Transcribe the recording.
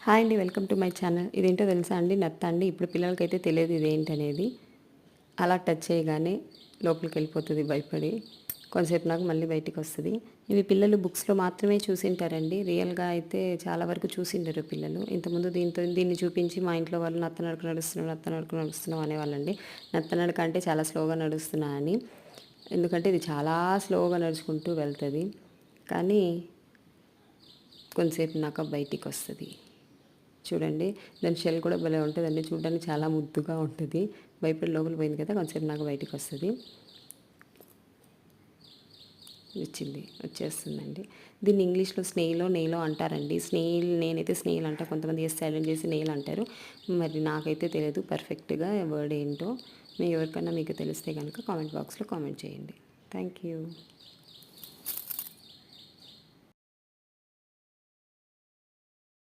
Hi అండి, welcome to my channel. ఇదేంటో తెలుసా అండి? నత్త అండి. ఇప్పుడు పిల్లలకైతే తెలియదు ఇదేంటనేది. అలా టచ్ చేయగానే లోపలికి వెళ్ళిపోతుంది భయపడి. కొంతసేపు నాకు మళ్ళీ బయటికి వస్తుంది. ఇవి పిల్లలు బుక్స్లో మాత్రమే చూసింటారండి. రియల్గా అయితే చాలా వరకు చూసిండరు పిల్లలు. ఇంతకుముందు దీన్ని చూపించి మా ఇంట్లో వాళ్ళు నత్త నడక నడుస్తున్నావు, నత్త నడక నడుస్తున్నావు అనేవాళ్ళండి. నత్త నడక అంటే చాలా స్లోగా నడుస్తున్నా అని. ఎందుకంటే ఇది చాలా స్లోగా నడుచుకుంటూ వెళ్తుంది. కానీ కొంతసేపు నాకు బయటికి వస్తుంది. చూడండి, దాని షెల్ కూడా భలే ఉంటుందండి. చూడడానికి చాలా ముద్దుగా ఉంటుంది. భయపడి లోపల పోయింది కదా, కొంచెంసేపు నాకు బయటికి వస్తుంది. వచ్చేస్తుందండి. దీన్ని ఇంగ్లీష్లో నెయిలో అంటారండి. స్నేయిల్, నేనైతే స్నేయిల్ అంటా, కొంతమంది సైలెంట్ చేసి నెయిల్ అంటారు. మరి నాకైతే తెలియదు పర్ఫెక్ట్గా వర్డ్ ఏంటో. ఎవరికైనా మీకు తెలిస్తే కనుక కామెంట్ బాక్స్లో కామెంట్ చేయండి. Thank you.